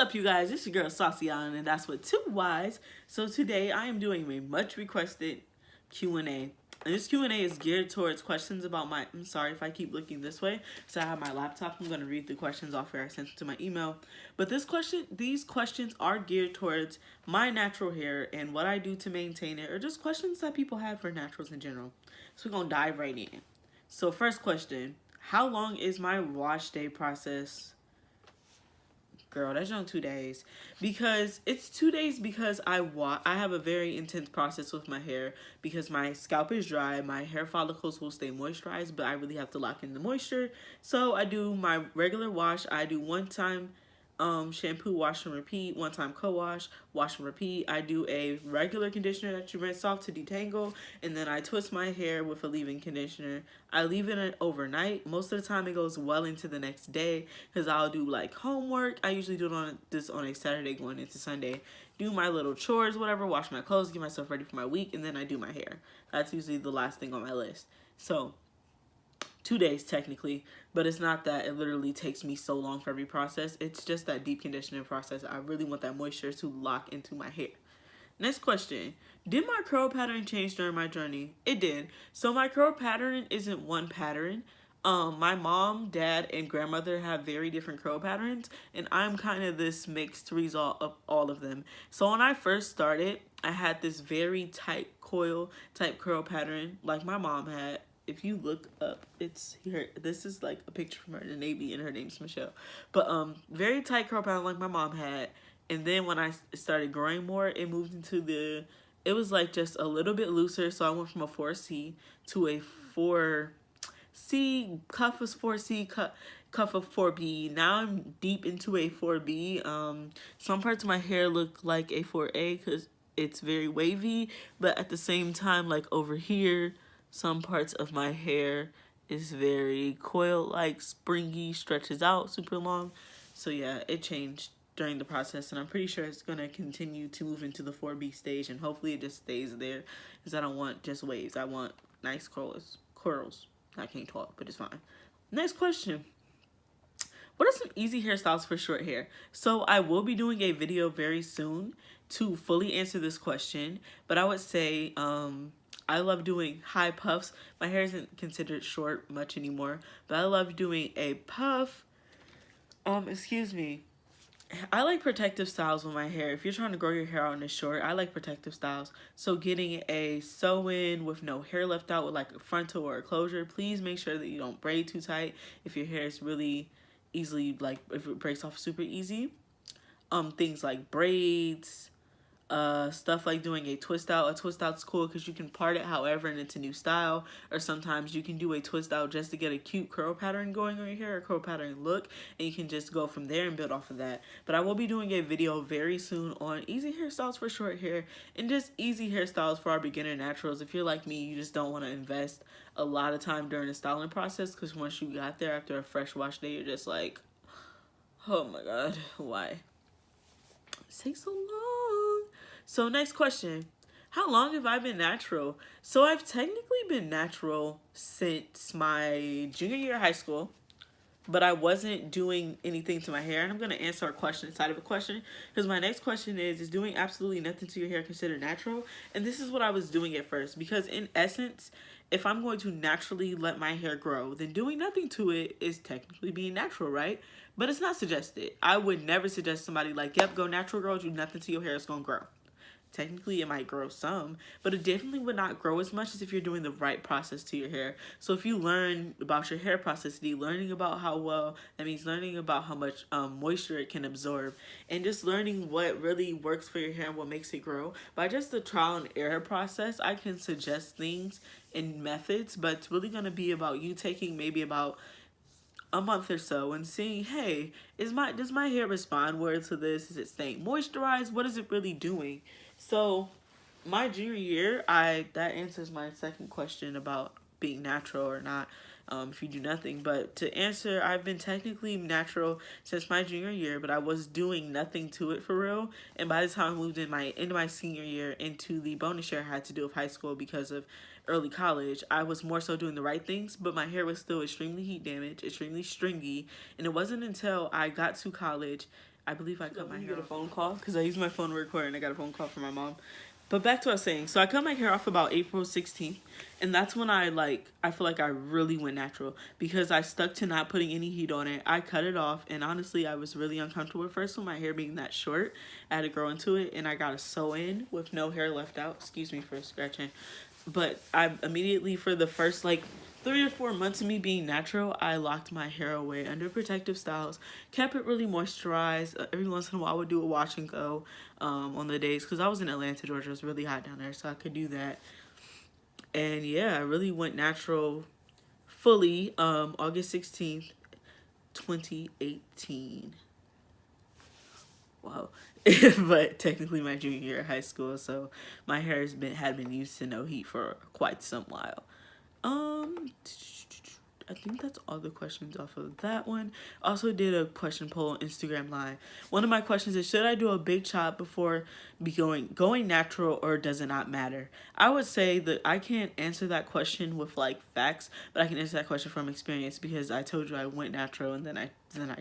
up, you guys? It's your girl Saucion, and that's with two Y's. So today I am doing a much requested Q&A. And this Q&A is geared towards questions about my... I'm sorry if I keep looking this way. So I have my laptop. I'm going to read the questions off here. I sent it to my email. But these questions are geared towards my natural hair and what I do to maintain it, or just questions that people have for naturals in general. So we're going to dive right in. So first question, how long is my wash day process? Girl, that's on 2 days. Because it's 2 days because I have a very intense process with my hair because my scalp is dry, my hair follicles will stay moisturized, but I really have to lock in the moisture. So I do my regular wash. I do one time shampoo, wash and repeat, one time co-wash, wash and repeat. I do a regular conditioner that you rinse off to detangle, and then I twist my hair with a leave-in conditioner. I leave it overnight. Most of the time it goes well into the next day because I'll do like homework. I usually do it on a Saturday going into Sunday. Do my little chores, whatever, wash my clothes, get myself ready for my week, and then I do my hair. That's usually the last thing on my list. So 2 days technically, but it's not that it literally takes me so long for every process. It's just that deep conditioning process. I really want that moisture to lock into my hair. Next question. Did my curl pattern change during my journey? It did. So my curl pattern isn't one pattern. My mom, dad, and grandmother have very different curl patterns, and I'm kind of this mixed result of all of them. So when I first started, I had this very tight coil type curl pattern like my mom had. If you look up, it's here. This is like a picture from her in the Navy, and her name's Michelle. But very tight curl pattern like my mom had. And then when I started growing more, it moved into it was like just a little bit looser. So I went from a 4C to a 4C. Cuff was 4C, cuff of 4B. Now I'm deep into a 4B. Some parts of my hair look like a 4A because it's very wavy. But at the same time, like over here, some parts of my hair is very coil-like, springy, stretches out super long. So yeah, it changed during the process, and I'm pretty sure it's gonna continue to move into the 4B stage, and hopefully it just stays there, because I don't want just waves. I want nice curls. I can't talk, but it's fine. Next question. What are some easy hairstyles for short hair? So I will be doing a video very soon to fully answer this question, but I would say I love doing high puffs. My hair isn't considered short much anymore, but I love doing a puff. Excuse me. I like protective styles with my hair. If you're trying to grow your hair out and it's short, I like protective styles. So getting a sew-in with no hair left out with like a frontal or a closure, please make sure that you don't braid too tight if your hair is really easily, like if it breaks off super easy. Things like braids, stuff like doing a twist out. A twist out's cool because you can part it however and it's a new style, or sometimes you can do a twist out just to get a cute curl pattern going on your hair, a curl pattern look, and you can just go from there and build off of that. But I will be doing a video very soon on easy hairstyles for short hair and just easy hairstyles for our beginner naturals. If you're like me, you just don't want to invest a lot of time during the styling process, because once you got there after a fresh wash day, you're just like, oh my god, why? It takes so long. So next question, how long have I been natural? So I've technically been natural since my junior year of high school, but I wasn't doing anything to my hair. And I'm going to answer a question inside of a question, because my next question is doing absolutely nothing to your hair considered natural? And this is what I was doing at first, because in essence, if I'm going to naturally let my hair grow, then doing nothing to it is technically being natural, right? But it's not suggested. I would never suggest somebody like, yep, go natural, girl, do nothing to your hair, it's going to grow. Technically, it might grow some, but it definitely would not grow as much as if you're doing the right process to your hair. So if you learn about your hair processity, learning about how well, that means learning about how much moisture it can absorb, and just learning what really works for your hair and what makes it grow. By just the trial and error process, I can suggest things and methods, but it's really going to be about you taking maybe about a month or so and seeing, hey, does my hair respond well to this? Is it staying moisturized? What is it really doing? So my junior year, that answers my second question about being natural or not, if you do nothing. But to answer, I've been technically natural since my junior year, but I was doing nothing to it for real. And by the time I moved into my senior year into the bonus year I had to do with high school because of early college, I was more so doing the right things, but my hair was still extremely heat damaged, extremely stringy. And it wasn't until I got to college I believe I cut my hair. Get a phone call because I used my phone to record, and I got a phone call from my mom. But back to what I was saying. So I cut my hair off about April 16th, and that's when I feel like I really went natural because I stuck to not putting any heat on it. I cut it off, and honestly, I was really uncomfortable at first with my hair being that short. I had to grow into it, and I got a sew in with no hair left out. Excuse me for scratching. But I immediately, for the first 3 or 4 months of me being natural, I locked my hair away under protective styles, kept it really moisturized. Every once in a while I would do a wash and go on the days, because I was in Atlanta, Georgia. It was really hot down there, so I could do that. And yeah, I really went natural fully August 16th, 2018. Wow. But technically my junior year of high school, so my hair had been used to no heat for quite some while. I think that's all the questions off of that one. Also did a question poll on Instagram Live. One of my questions is, should I do a big chop before going natural, or does it not matter? I would say that I can't answer that question with facts, but I can answer that question from experience, because I told you I went natural and then I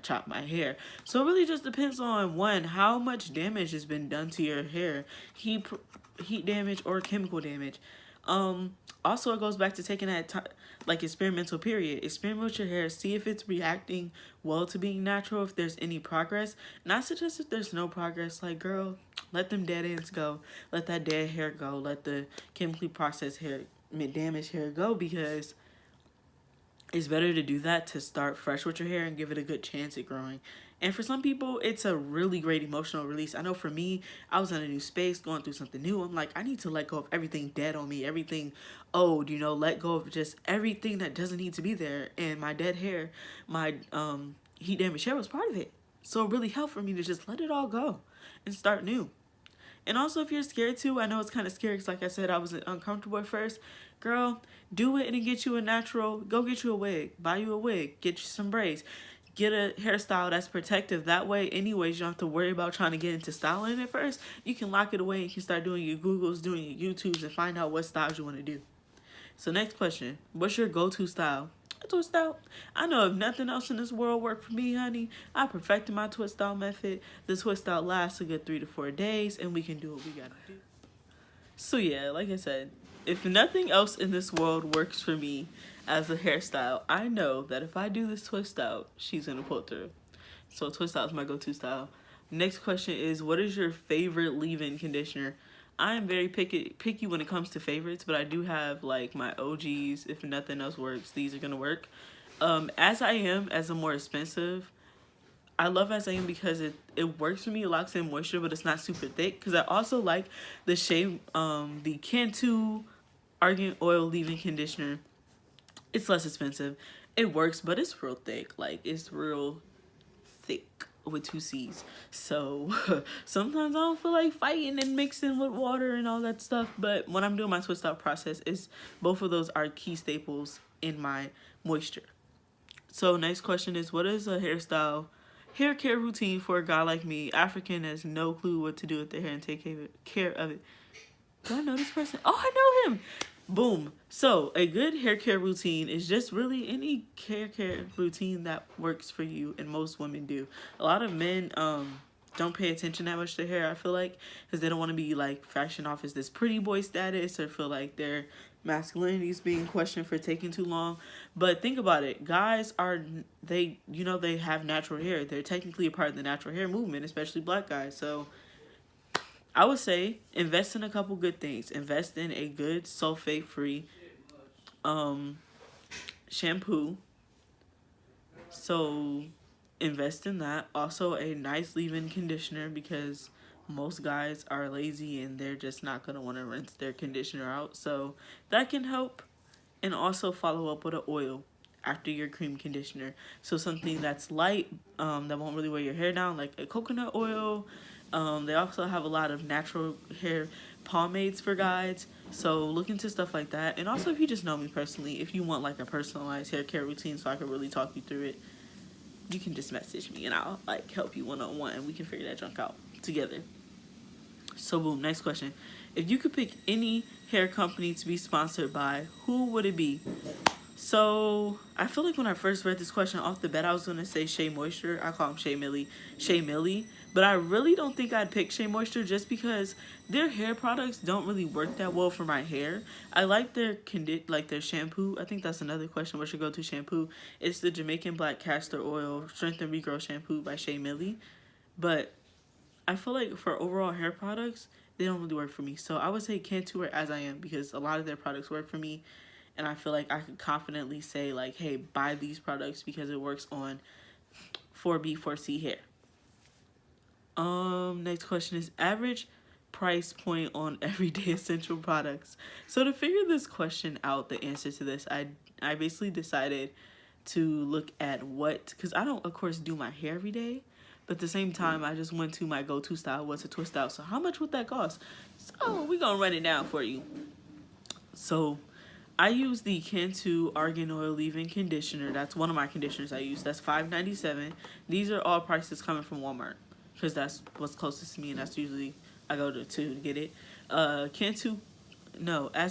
chopped my hair. So it really just depends on, one, how much damage has been done to your hair, heat damage or chemical damage. Also, it goes back to taking that experimental period. Experiment with your hair, see if it's reacting well to being natural, if there's any progress. And I suggest if there's no progress, girl, let them dead ends go. Let that dead hair go. Let the chemically processed hair, damaged hair go, because it's better to do that, to start fresh with your hair and give it a good chance at growing. And for some people, it's a really great emotional release. I know for me, I was in a new space, going through something new. I'm like, I need to let go of everything dead on me, everything old, let go of just everything that doesn't need to be there. And my dead hair, my heat damaged hair was part of it. So it really helped for me to just let it all go and start new. And also, if you're scared too, I know it's kind of scary because, like I said, I was uncomfortable at first. Girl, do it and get you a natural. Go get you a wig. Buy you a wig. Get you some braids. Get a hairstyle that's protective. That way, anyways, you don't have to worry about trying to get into styling at first. You can lock it away and you can start doing your Googles, doing your YouTubes, and find out what styles you want to do. So next question. What's your go-to style? A twist out. I know if nothing else in this world worked for me, honey, I perfected my twist out method. The twist out lasts a good 3 to 4 days, and we can do what we gotta do. So yeah, like I said, if nothing else in this world works for me as a hairstyle, I know that if I do this twist out, she's gonna pull through. So twist out is my go-to style. Next question is, what is your favorite leave-in conditioner? I am very picky when it comes to favorites, but I do have my OGs. If nothing else works, these are gonna work. As I Am, as a more expensive, I love As I Am because it works for me. It locks in moisture, but it's not super thick. Because I also like the shade, the Cantu Argan Oil leave-in conditioner. It's less expensive. It works, but it's real thick. It's real thick with 2 C's. So sometimes I don't feel like fighting and mixing with water and all that stuff. But when I'm doing my twist out process, both of those are key staples in my moisture. So next question is, what is a hair care routine for a guy like me? African has no clue what to do with their hair and take care of it. Do I know this person? Oh, I know him. Boom. So a good hair care routine is just really any hair care routine that works for you, and most women do. A lot of men don't pay attention that much to hair, I feel like, because they don't want to be fashioned off as this pretty boy status, or feel like their masculinity is being questioned for taking too long. But think about it. Guys they have natural hair. They're technically a part of the natural hair movement, especially black guys. So I would say invest in a couple good things. Invest in a good sulfate-free shampoo. So invest in that. Also a nice leave-in conditioner, because most guys are lazy and they're just not going to want to rinse their conditioner out. So that can help. And also follow up with an oil after your cream conditioner. So something that's light, that won't really weigh your hair down, like a coconut oil. They also have a lot of natural hair pomades for guys. So look into stuff like that. And also, if you just know me personally, if you want a personalized hair care routine so I can really talk you through it, you can just message me and I'll help you one-on-one, and we can figure that junk out together. So boom, next question. If you could pick any hair company to be sponsored by, who would it be? So I feel like when I first read this question off the bat, I was gonna say Shea Moisture. I call him Shea Millie. But I really don't think I'd pick Shea Moisture just because their hair products don't really work that well for my hair. I like their their shampoo. I think that's another question. What's your go-to shampoo? It's the Jamaican Black Castor Oil Strength and Regrow Shampoo by Shea Millie. But I feel like for overall hair products, they don't really work for me. So I would say Cantu or As I Am because a lot of their products work for me. And I feel like I could confidently say like, hey, buy these products because it works on 4B, 4C hair. Next question is average price point on everyday essential products. So to figure this question out, the answer to this, I basically decided to look at because I don't, of course, do my hair every day. But at the same time, I just went to my go-to style, what's a twist out. So how much would that cost? So we're going to run it down for you. So I use the Cantu Argan Oil Leave-In Conditioner. That's one of my conditioners I use. That's $5.97. These are all prices coming from Walmart because that's what's closest to me, and that's usually I go to get it. As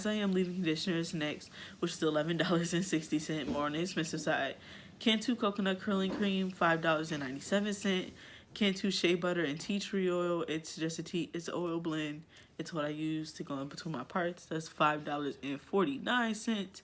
I Am Leave-In Conditioner is next, which is $11.60, more on the expensive side. Cantu Coconut Curling Cream, $5.97. Cantu Shea Butter and Tea Tree Oil. It's just it's an oil blend. It's what I use to go in between my parts. That's $5.49.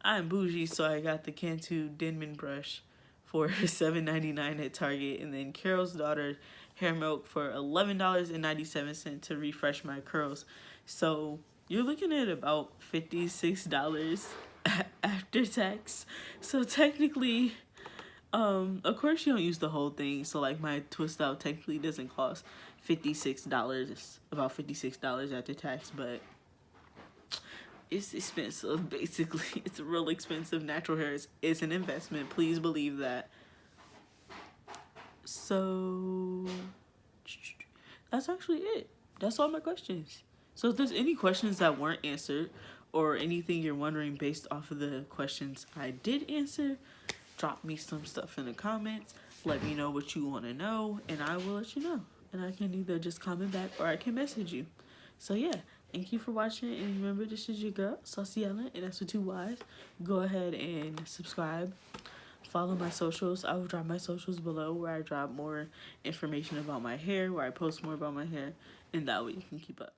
I'm bougie, so I got the Cantu Denman brush for $7.99 at Target, and then Carol's Daughter hair milk for $11.97 to refresh my curls. So you're looking at about $56 after tax. So technically, of course you don't use the whole thing. So like my twist out technically doesn't cost $56. It's about $56 after tax, but it's expensive. Basically, it's real expensive. Natural hair is an investment. Please believe that. So that's actually it. That's all my questions. So if there's any questions that weren't answered or anything you're wondering based off of the questions I did answer, drop me some stuff in the comments. Let me know what you want to know, and I will let you know. And I can either just comment back or I can message you. So yeah, thank you for watching. And remember, this is your girl, Saucy Ellen, and that's with 2 Y's. Go ahead and subscribe. Follow my socials. I will drop my socials below where I drop more information about my hair, where I post more about my hair, and that way you can keep up.